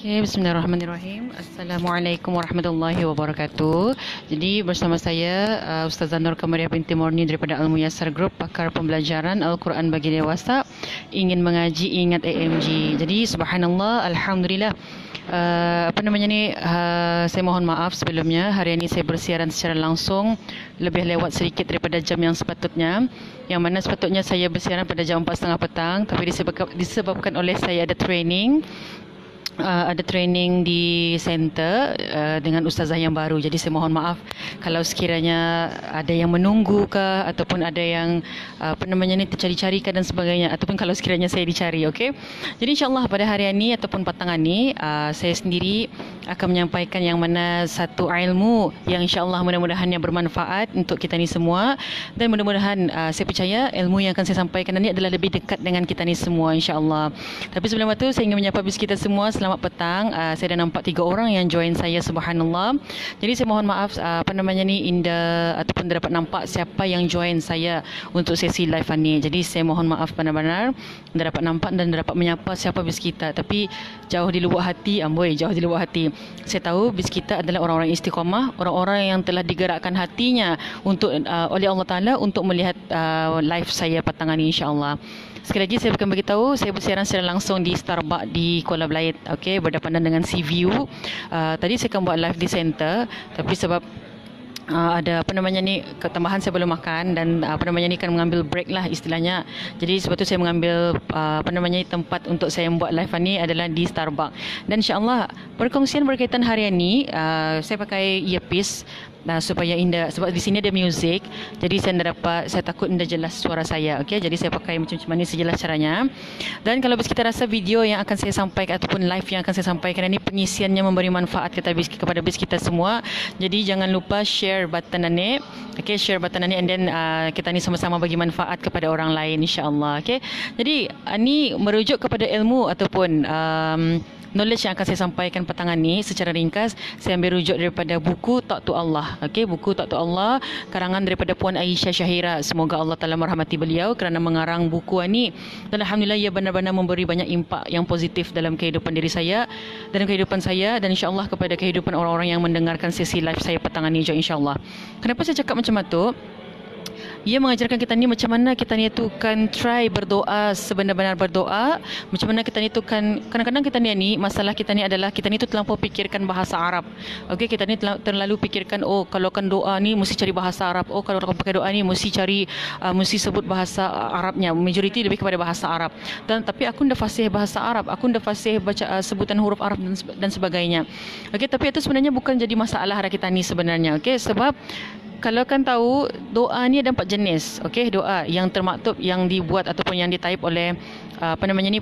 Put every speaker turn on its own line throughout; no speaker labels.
Okay, bismillahirrahmanirrahim. Assalamualaikum warahmatullahi wabarakatuh. Jadi bersama saya Ustazah Nur Qamariah binti Morni daripada Al-Muyassar Group, pakar pembelajaran Al-Quran bagi dewasa, ingin mengaji ingat AMG. Jadi subhanallah, alhamdulillah. Saya mohon maaf sebelumnya. Hari ini saya bersiaran secara langsung lebih lewat sedikit daripada jam yang sepatutnya, yang mana sepatutnya saya bersiaran pada jam 4.30 petang, tapi disebabkan oleh saya ada training di center dengan ustazah yang baru. Jadi saya mohon maaf kalau sekiranya ada yang menunggu ke ataupun ada yang tercari-cari ke dan sebagainya, ataupun kalau sekiranya saya dicari. Okey. Jadi insya-Allah pada hari ini ataupun petang ini saya sendiri akan menyampaikan yang mana satu ilmu yang insya-Allah mudah-mudahan yang bermanfaat untuk kita ni semua, dan mudah-mudahan saya percaya ilmu yang akan saya sampaikan ini adalah lebih dekat dengan kita ni semua insya-Allah. Tapi sebelum itu saya ingin menyapa bis kita semua. Selamat petang. Saya dah nampak 3 orang yang join saya, subhanallah. Jadi saya mohon maaf Inda ataupun dapat nampak siapa yang join saya untuk sesi live ni. Jadi saya mohon maaf benar-benar dah dapat nampak dan dah dapat menyapa siapa bis kita, tapi jauh di lubuk hati, jauh di lubuk hati. Saya tahu bis kita adalah orang-orang istiqamah, orang-orang yang telah digerakkan hatinya untuk oleh Allah Taala untuk melihat live saya petang ni insya-Allah. Sekali lagi saya akan beritahu, saya bersiaran secara langsung di Starbucks di Kuala Belait, okey, berdepanan dengan Sea View. Tadi saya akan buat live di center, tapi sebab ada ketambahan saya belum makan dan kan mengambil break lah istilahnya. Jadi sebab tu saya mengambil tempat untuk saya membuat live ni adalah di Starbucks. Dan insya-Allah perkongsian berkaitan hari ini saya pakai earpiece supaya indah, sebab di sini ada music, jadi saya takut indah jelas suara saya. Okey, jadi saya pakai macam mana sejelas caranya. Dan kalau kita rasa video yang akan saya sampaikan ataupun live yang akan saya sampaikan ini pengisiannya memberi manfaat kepada bis kita semua, jadi jangan lupa share button ni. Okey, share button ni, and then kita ni sama-sama bagi manfaat kepada orang lain insya-Allah. Okey, jadi ini merujuk kepada ilmu ataupun knowledge yang akan saya sampaikan petangan ni secara ringkas. Saya ambil rujuk daripada buku Taqtu Allah. Okey, buku Taqtu Allah karangan daripada Puan Aisyah Syahira. Semoga Allah Taala merahmati beliau kerana mengarang buku ini. Dan alhamdulillah ia benar-benar memberi banyak impak yang positif dalam kehidupan diri saya, dalam kehidupan saya, dan insya-Allah kepada kehidupan orang-orang yang mendengarkan sesi live saya petangan ni juga insya-Allah. Kenapa saya cakap macam tu? Ia mengajarkan kita ni macam mana kita ni tu kan try berdoa sebenar-benar berdoa. Macam mana kita ni tu kan, kadang-kadang kita ni masalah kita ni adalah kita ni tu terlampau fikirkan bahasa Arab. Okey, kita ni terlalu fikirkan kalau kan doa ni mesti cari bahasa Arab. Kalau orang pakai doa ni mesti cari mesti sebut bahasa Arabnya. Majoriti lebih kepada bahasa Arab. Tapi aku ndak fasih bahasa Arab. Aku ndak fasih baca sebutan huruf Arab dan sebagainya. Okey, tapi itu sebenarnya bukan jadi masalah ada kita ni sebenarnya. Okey, sebab kalau kan tahu doa ni ada 4 jenis. Okey, doa yang termaktub yang dibuat ataupun yang ditaip oleh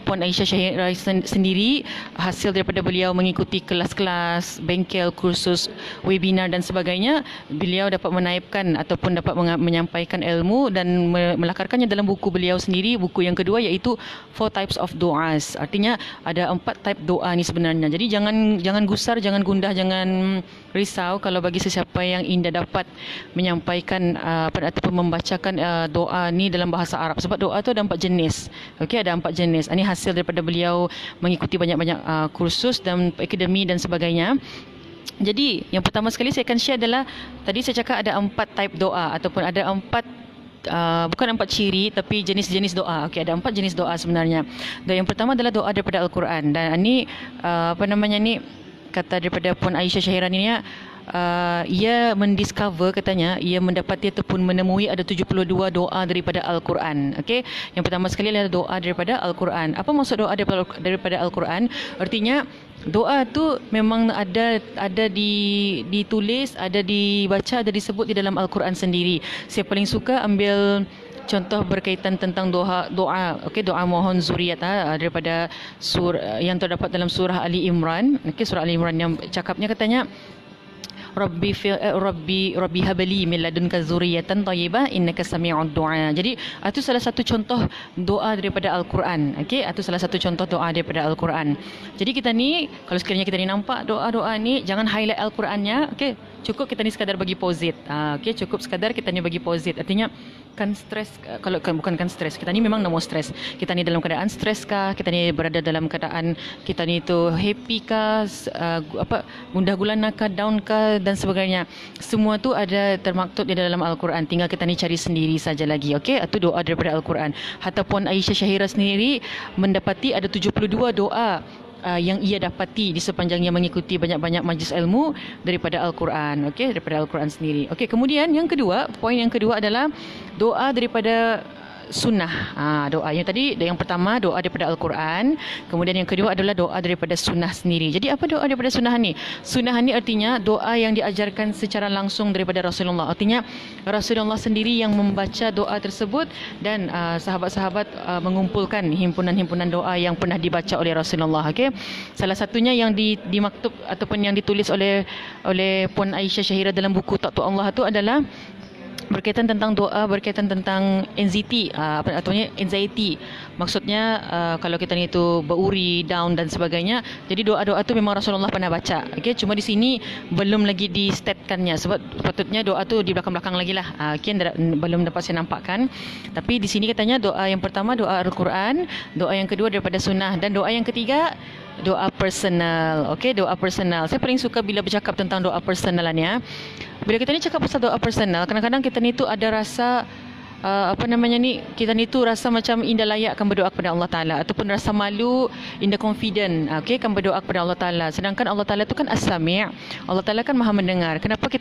Puan Aisyah Syahira sendiri, hasil daripada beliau mengikuti kelas-kelas, bengkel, kursus, webinar dan sebagainya. Beliau dapat menaipkan ataupun dapat menyampaikan ilmu dan melakarkannya dalam buku beliau sendiri, buku yang kedua, iaitu 4 types of du'as. Artinya ada 4 type doa ni sebenarnya. Jadi jangan gusar, jangan gundah, jangan risau kalau bagi sesiapa yang indah dapat menyampaikan ataupun membacakan doa ni dalam bahasa Arab, sebab doa tu ada 4 jenis. Okey, ada 4 jenis. Ini hasil daripada beliau mengikuti banyak-banyak kursus dan akademi dan sebagainya. Jadi yang pertama sekali saya akan share adalah, tadi saya cakap ada 4 type doa ataupun ada 4 bukan 4 ciri tapi jenis-jenis doa. Okey, ada 4 jenis doa sebenarnya. Dan yang pertama adalah doa daripada Al-Quran. Dan ini kata daripada Puan Aisyah Syahira ni, ia mendiscover, katanya ia mendapati ataupun menemui ada 72 doa daripada Al-Quran. Okey, yang pertama sekali adalah doa daripada Al-Quran. Apa maksud doa daripada Al-Quran? Artinya doa tu memang ada ditulis, ada dibaca, ada disebut di dalam Al-Quran sendiri. Saya paling suka ambil contoh berkaitan tentang doa. Okey, doa mohon zuriat daripada surah yang terdapat dalam surah Ali Imran. Okey, surah Ali Imran yang cakapnya katanya Rabbi habli min ladunka zuriyatan thayyibah innaka sami'ud du'a. Jadi itu salah satu contoh doa daripada Al-Quran. Okey, itu salah satu contoh doa daripada Al-Quran. Jadi kita ni kalau sekiranya kita ni nampak doa-doa ni, jangan highlight Al-Qurannya. Okey, cukup kita ni sekadar bagi posit. Okey, cukup sekadar kita ni bagi posit. Artinya kan stres, kalau bukan kan stres, kita ni memang nak mau stres, kita ni dalam keadaan stres kah, kita ni berada dalam keadaan kita ni tu happy kah, gundah gulana kah, down kah dan sebagainya, semua tu ada termaktub di dalam Al-Quran, tinggal kita ni cari sendiri saja lagi. Okey, itu doa daripada Al-Quran. Ataupun Aisyah Syahira sendiri mendapati ada 72 doa yang ia dapati di sepanjang ia mengikuti banyak-banyak majlis ilmu daripada Al-Quran. Okey, daripada Al-Quran sendiri. Okey, kemudian yang kedua, poin yang kedua adalah doa daripada sunnah. Doa yang tadi, yang pertama doa daripada Al-Quran, kemudian yang kedua adalah doa daripada sunnah sendiri. Jadi apa doa daripada sunnah ni? Sunnah ni artinya doa yang diajarkan secara langsung daripada Rasulullah. Artinya Rasulullah sendiri yang membaca doa tersebut dan sahabat-sahabat mengumpulkan himpunan-himpunan doa yang pernah dibaca oleh Rasulullah. Okey. Salah satunya yang dimaktub ataupun yang ditulis oleh Puan Aisyah Syahira dalam buku Taqwa Allah itu adalah berkaitan tentang doa, berkaitan tentang anxiety, anxiety. Maksudnya kalau kita ni tu beruri, down dan sebagainya. Jadi doa-doa tu memang Rasulullah pernah baca. Okey, cuma di sini belum lagi di-statkannya sebab patutnya doa tu di belakang-belakang lagi lah. Belum dapat saya nampakkan. Tapi di sini katanya doa yang pertama doa Al-Quran, doa yang kedua daripada sunnah dan doa yang ketiga doa personal. Okey, doa personal. Saya paling suka bila bercakap tentang doa personal ni ya. Bila kita ni cakap pasal doa personal, kadang-kadang kita ni tu ada rasa kita ni tu rasa macam indah layak akan berdoa kepada Allah Taala ataupun rasa malu, indah confident, okey, akan berdoa kepada Allah Taala. Sedangkan Allah Taala tu kan As-Sami'. Allah Taala kan Maha mendengar. Kenapa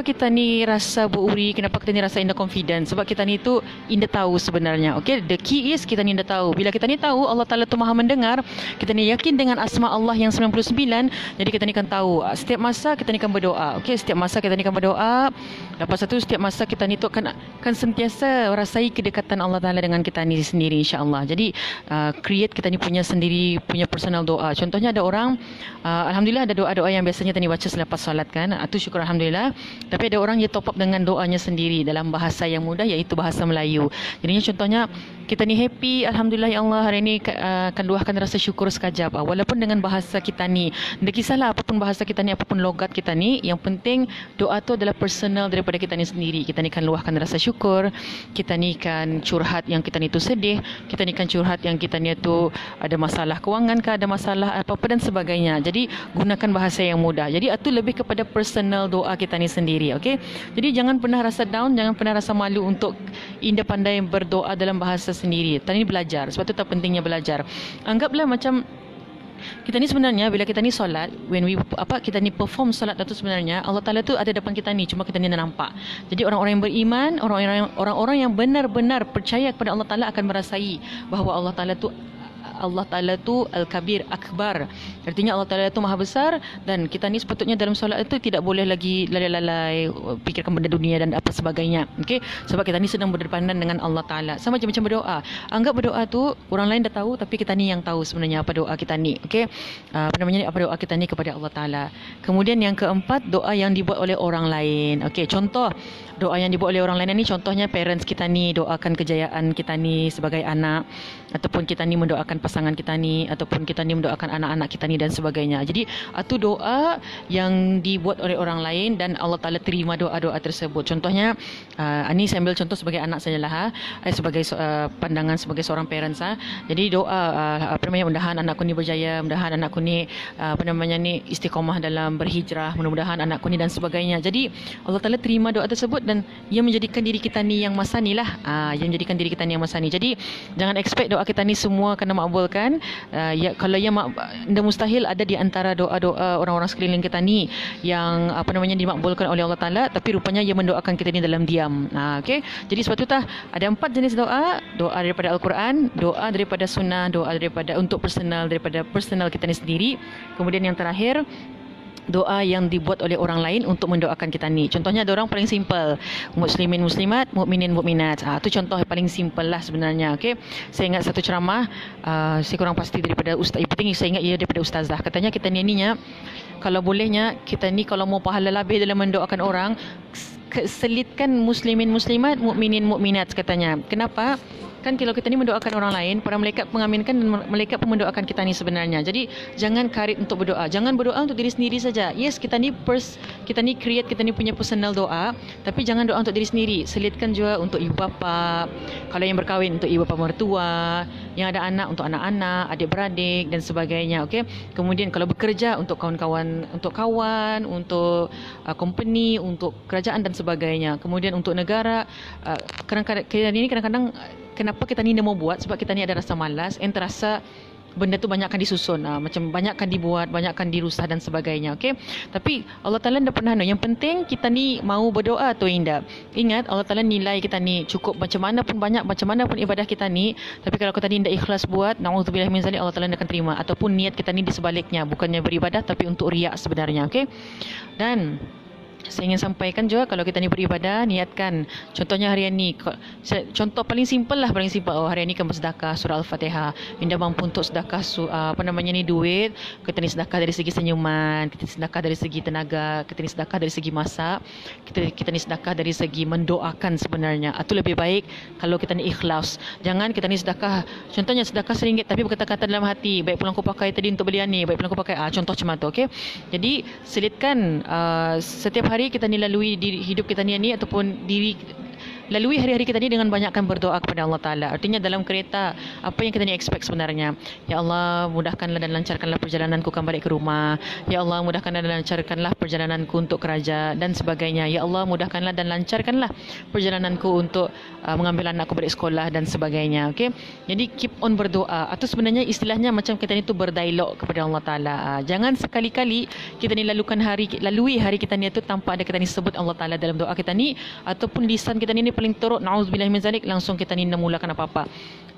kita ni rasa beruri, kenapa kita ni rasa indah confident? Sebab kita ni tu indah tahu sebenarnya. Okey, the key is kita ni indah tahu. Bila kita ni tahu Allah Taala tu Maha mendengar, kita ni yakin dengan asma Allah yang 99, jadi kita ni akan tahu setiap masa kita ni akan berdoa. Okey, setiap masa kita ni akan berdoa. Lepas itu setiap masa kita ni tu akan sentiasa rasai kedekatan Allah Taala dengan kita ni sendiri insya-Allah. Jadi create kita ni punya sendiri punya personal doa. Contohnya ada orang alhamdulillah ada doa-doa yang biasanya kita ni baca selepas solat kan. Itu syukur alhamdulillah. Tapi ada orang yang top up dengan doanya sendiri dalam bahasa yang mudah iaitu bahasa Melayu. Jadinya contohnya kita ni happy, alhamdulillah ya Allah hari ini akan luahkan rasa syukur sekejap. Walaupun dengan bahasa kita ni, tidak kisahlah apapun bahasa kita ni, apapun logat kita ni, yang penting doa tu adalah personal daripada kita ni sendiri. Kita ni akan luahkan rasa syukur, kita ni akan curhat yang kita ni tu sedih, kita ni akan curhat yang kita ni tu ada masalah kewangan ke, ada masalah apa-apa dan sebagainya. Jadi gunakan bahasa yang mudah. Jadi itu lebih kepada personal doa kita ni sendiri. Okey. Jadi jangan pernah rasa down, jangan pernah rasa malu untuk indah pandai berdoa dalam bahasa sendiri. Tadi belajar. Sebab tu tak pentingnya belajar. Anggaplah macam kita ni sebenarnya bila kita ni solat, kita ni perform solat itu sebenarnya Allah Taala tu ada depan kita ni, cuma kita ni tak nampak. Jadi orang-orang yang beriman, orang-orang yang benar-benar percaya kepada Allah Taala akan merasai bahawa Allah Taala tu Al-Kabir, Akbar. Artinya Allah Taala tu Maha Besar dan kita ni sepatutnya dalam solat itu tidak boleh lagi lalai-lalai fikirkan benda dunia dan apa sebagainya. Okey, sebab kita ni sedang berdepanan dengan Allah Taala. Sama macam berdoa. Anggap berdoa tu orang lain dah tahu tapi kita ni yang tahu sebenarnya apa doa kita ni. Okey. Apa doa kita ni kepada Allah Taala. Kemudian yang keempat, doa yang dibuat oleh orang lain. Okey, contoh doa yang dibuat oleh orang lain ni contohnya parents kita ni doakan kejayaan kita ni sebagai anak, ataupun kita ni mendoakan pasangan kita ni, ataupun kita ni mendoakan anak-anak kita ni dan sebagainya. Jadi itu doa yang dibuat oleh orang lain dan Allah Taala terima doa-doa tersebut. Contohnya ini saya ambil contoh sebagai anak sajalah sebagai pandangan sebagai seorang parents Jadi doa mudah-mudahan anakku ni berjaya, mudah-mudahan anakku ni istiqamah dalam berhijrah, mudah-mudahan anakku ni dan sebagainya. Jadi Allah Taala terima doa tersebut dan ia menjadikan diri kita ni yang masani lah. Ia menjadikan diri kita ni yang masani. Jadi jangan expect doa kita ni semua kena makbulkan. Kalau yang mustahil ada di antara doa-doa orang-orang sekeliling kita ni yang dimakbulkan oleh Allah Taala, tapi rupanya ia mendoakan kita ni dalam diam. Okey. Jadi sebab tu ada 4 jenis doa. Doa daripada Al-Quran, doa daripada sunnah, doa daripada untuk daripada personal kita ni sendiri. Kemudian yang terakhir, doa yang dibuat oleh orang lain untuk mendoakan kita ni. Contohnya ada orang paling simple, muslimin muslimat, mukminin mukminat. Itu contoh paling simple lah sebenarnya. Okey. Saya ingat satu ceramah, saya kurang pasti daripada ustaz. Yang penting saya ingat ia daripada ustazah. Katanya kita ni kalau bolehnya kita ni kalau mau pahala lebih dalam mendoakan orang, selitkan muslimin muslimat, mukminin mukminat katanya. Kenapa? kan kalau kita ni mendoakan orang lain, para malaikat mengaminkan dan malaikat pun mendoakan kita ni sebenarnya. Jadi jangan karit untuk berdoa. Jangan berdoa untuk diri sendiri saja. Yes, kita ni create, kita ni punya personal doa, tapi jangan doa untuk diri sendiri. Selitkan juga untuk ibu bapa. Kalau yang berkahwin untuk ibu bapa mertua, yang ada anak untuk anak-anak, adik-beradik dan sebagainya. Okey. Kemudian kalau bekerja untuk kawan-kawan, untuk kawan, untuk company, untuk kerajaan dan sebagainya. Kemudian untuk negara, kadang-kadang kenapa kita ni dah mau buat, sebab kita ni ada rasa malas and terasa benda tu banyakkan disusun, macam banyakkan dibuat, banyakkan dirusah dan sebagainya. Okey, tapi Allah Taala dah pernah yang penting kita ni mau berdoa tu Indah. Ingat Allah Taala nilai kita ni cukup macam mana pun banyak, macam mana pun ibadah kita ni, tapi kalau kita ni tidak ikhlas buat, naudzubillah min zalik, Allah Taala akan terima. Ataupun niat kita ni di sebaliknya, bukannya beribadah tapi untuk riak sebenarnya. Okey, dan saya ingin sampaikan juga, kalau kita ni beribadah, niatkan. Contohnya harian ni, contoh paling simple lah, paling simple. Oh, harian ni kan bersedekah surah Al-Fatihah. Minda mampu untuk sedekah duit. Kita ni sedekah dari segi senyuman, kita ni sedekah dari segi tenaga, kita ni sedekah dari segi masak, kita ni sedekah dari segi mendoakan sebenarnya. Itu lebih baik kalau kita ni ikhlas. Jangan kita ni sedekah, contohnya sedekah RM1 tapi berkata-kata dalam hati, baik pulang aku pakai tadi untuk belian ni, baik pulang aku pakai, contoh macam tu. Okey, jadi selitkan setiap hari kita ni lalui hidup kita ni ataupun lalui hari-hari kita ni dengan banyakkan berdoa kepada Allah Ta'ala. Artinya dalam kereta, apa yang kita ni expect sebenarnya? Ya Allah, mudahkanlah dan lancarkanlah perjalananku kembali ke rumah. Ya Allah, mudahkanlah dan lancarkanlah perjalananku untuk kerja dan sebagainya. Ya Allah, mudahkanlah dan lancarkanlah perjalananku untuk mengambil anakku balik sekolah dan sebagainya. Okay? Jadi keep on berdoa. Atau sebenarnya istilahnya macam kita ni tu berdialog kepada Allah Ta'ala. Jangan sekali-kali kita ni lalui hari kita ni tu tanpa ada kita ni sebut Allah Ta'ala dalam doa kita ni, ataupun lisan kita ni paling teruk, na'udzubillah min zalik, langsung kita ni nak mulakan apa-apa.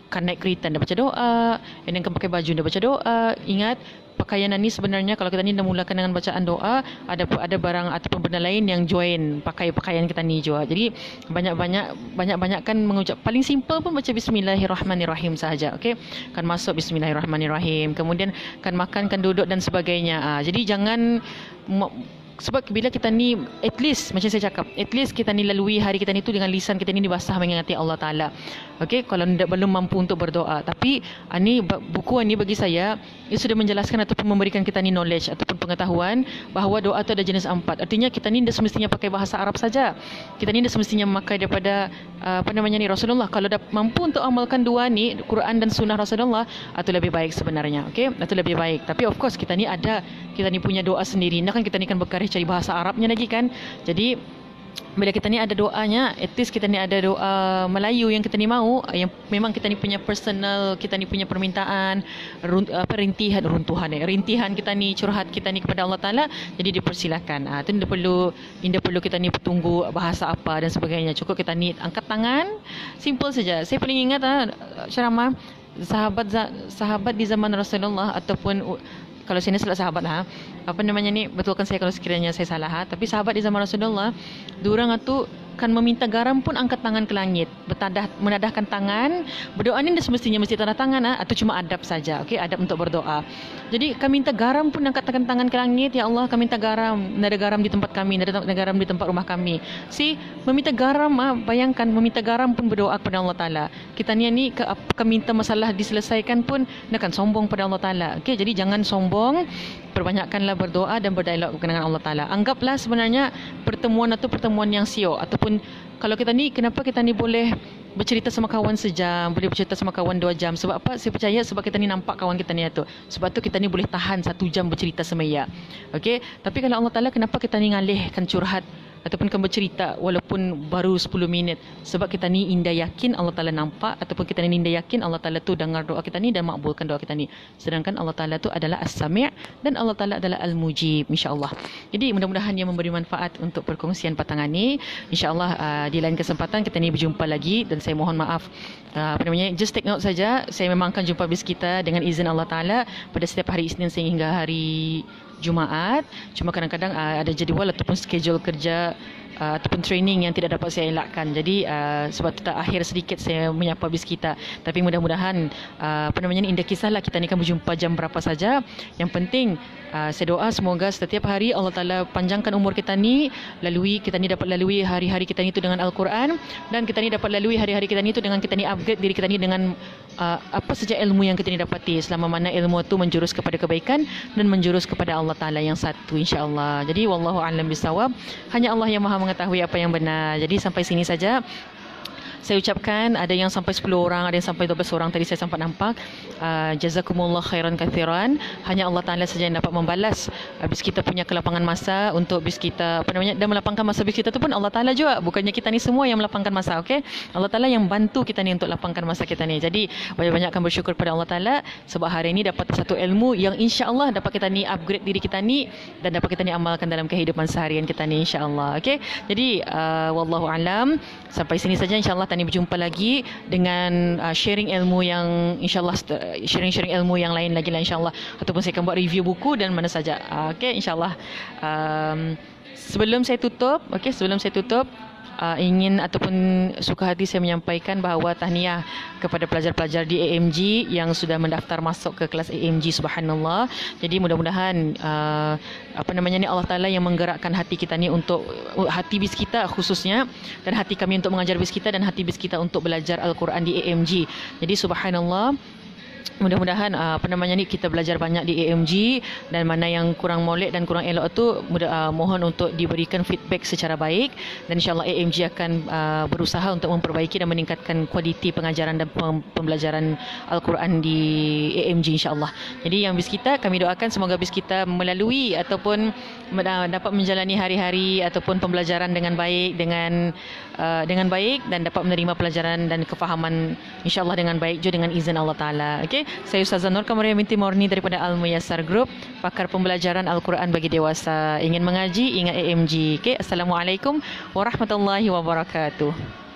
Kan naik kereta dah baca doa, yang kan pakai baju dah baca doa. Ingat, pakaian ni sebenarnya kalau kita ni dah mulakan dengan bacaan doa, ada barang ataupun benda lain yang join pakai pakaian kita ni juga. Jadi banyak-banyakkan mengucap, paling simple pun baca bismillahirrahmanirrahim sahaja. Okey, kan masuk bismillahirrahmanirrahim, kemudian kan makan, kan duduk dan sebagainya. Jadi jangan, sebab bila kita ni, at least macam saya cakap, at least kita ni lalui hari kita ni tu dengan lisan kita ni dibasah mengingati Allah Ta'ala. Okey, kalau belum mampu untuk berdoa. Tapi buku ni bagi saya, ia sudah menjelaskan ataupun memberikan kita ni knowledge ataupun pengetahuan bahawa doa tu ada jenis 4. Artinya kita ni dah semestinya pakai bahasa Arab saja. Kita ni dah semestinya memakai daripada Rasulullah. Kalau dah mampu untuk amalkan dua ni, Quran dan sunnah Rasulullah, itu lebih baik sebenarnya. Okey, itu lebih baik. Tapi of course kita ni punya doa sendiri. Nah kan kita ni kan berkarya cari bahasa Arabnya lagi kan. Jadi bila kita ni ada doanya, at least kita ni ada doa Melayu yang kita ni mahu, yang memang kita ni punya personal, kita ni punya permintaan, rintihan kita ni, curhat kita ni kepada Allah Ta'ala, jadi dipersilakan. Itu tidak perlu kita ni bertunggu bahasa apa dan sebagainya. Cukup kita ni angkat tangan, simple saja. Saya paling ingat ceramah sahabat di zaman Rasulullah, ataupun kalau sini salah sahabat betulkan saya kalau sekiranya saya salah, tapi sahabat di zaman Rasulullah, diorang tu kan meminta garam pun angkat tangan ke langit, menadahkan tangan, berdoa ni semestinya mesti tanda tangan, atau cuma adab saja. Okey, adab untuk berdoa. Jadi kami minta garam pun angkatkan tangan ke langit, ya Allah kami minta garam, ada garam di tempat kami, ada garam di tempat rumah kami. Meminta garam, bayangkan meminta garam pun berdoa kepada Allah Ta'ala. Kita ni minta masalah diselesaikan pun nak sombong pada Allah Ta'ala. Okey, jadi jangan sombong, perbanyakkanlah berdoa dan berdialog dengan Allah Ta'ala. Anggaplah sebenarnya pertemuan yang siok, ataupun kalau kita ni, kenapa kita ni boleh bercerita sama kawan sejam, boleh bercerita sama kawan 2 jam? Sebab apa? Saya percaya sebab kita ni nampak kawan kita ni tu. Sebab tu kita ni boleh tahan 1 jam bercerita sama ia. Okey, tapi kalau Allah Ta'ala, kenapa kita ni ngalihkan curhat ataupun kan bercerita walaupun baru 10 minit? Sebab kita ni indah yakin Allah Ta'ala nampak, ataupun kita ni indah yakin Allah Ta'ala tu dengar doa kita ni dan makbulkan doa kita ni. Sedangkan Allah Ta'ala tu adalah As-Sami' dan Allah Ta'ala adalah Al-Mujib, insya-Allah. Jadi mudah-mudahan ia memberi manfaat untuk perkongsian patangan ni. Insya-Allah di lain kesempatan kita ni berjumpa lagi, dan saya mohon maaf, just take note saja, saya memang akan jumpa bis kita dengan izin Allah Ta'ala pada setiap hari Isnin sehingga hari Jumaat. Cuma kadang-kadang ada jadual ataupun schedule kerja ataupun training yang tidak dapat saya elakkan. Jadi sebab itu akhir sedikit saya menyapa BizKita. Tapi mudah-mudahan indah kisahlah kita ni akan berjumpa jam berapa saja. Yang penting saya doa semoga setiap hari Allah Ta'ala panjangkan umur kita ni, kita ni dapat lalui hari-hari kita ni itu dengan Al-Quran, dan kita ni dapat lalui hari-hari kita ni itu dengan kita ni upgrade diri kita ni dengan apa saja ilmu yang kita ni dapati, selama mana ilmu itu menjurus kepada kebaikan dan menjurus kepada Allah Ta'ala yang satu, insya-Allah. Jadi wallahu a'lam bisawab. Hanya Allah yang Maha mengetahui apa yang benar. Jadi sampai sini saja saya ucapkan. Ada yang sampai 10 orang, ada yang sampai 12 orang tadi saya sempat nampak. Jazakumullah khairan kathiran. Hanya Allah Ta'ala saja yang dapat membalas. BizKita punya kelapangan masa untuk BizKita dan melapangkan masa BizKita itu pun Allah Ta'ala juga. Bukannya kita ni semua yang melapangkan masa, okey? Allah Ta'ala yang bantu kita ni untuk lapangkan masa kita ni. Jadi banyak-banyakkan bersyukur pada Allah Ta'ala sebab hari ini dapat satu ilmu yang insya-Allah dapat kita ni upgrade diri kita ni dan dapat kita ni amalkan dalam kehidupan seharian kita ni, insya-Allah. Okey? Jadi wallahu alam. Sampai sini saja, insya-Allah tadi berjumpa lagi dengan sharing ilmu yang insya-Allah, sharing ilmu yang lain lagi lah, insya-Allah, ataupun saya akan buat review buku dan mana saja. Okey, insya-Allah. Sebelum saya tutup, ingin ataupun suka hati saya menyampaikan bahawa tahniah kepada pelajar-pelajar di AMG yang sudah mendaftar masuk ke kelas AMG, subhanallah. Jadi mudah-mudahan Allah Ta'ala yang menggerakkan hati kita ni untuk hati BizKita khususnya, dan hati kami untuk mengajar BizKita, dan hati BizKita untuk belajar Al-Quran di AMG. Jadi subhanallah, mudah-mudahan kita belajar banyak di AMG, dan mana yang kurang molek dan kurang elok tu mohon untuk diberikan feedback secara baik, dan insya-Allah AMG akan berusaha untuk memperbaiki dan meningkatkan kualiti pengajaran dan pembelajaran Al-Quran di AMG, insya-Allah. Jadi yang BizKita, kami doakan semoga BizKita melalui ataupun dapat menjalani hari-hari ataupun pembelajaran dengan baik, dengan baik, dan dapat menerima pelajaran dan kefahaman insya-Allah dengan baik juga dengan izin Allah Ta'ala. Okey, saya Ustazah Nur Kamaria binti Morni daripada Al-Muyassar Group, pakar pembelajaran Al-Quran bagi dewasa. Ingin mengaji, ingat AMG. Okey, Assalamualaikum warahmatullahi wabarakatuh.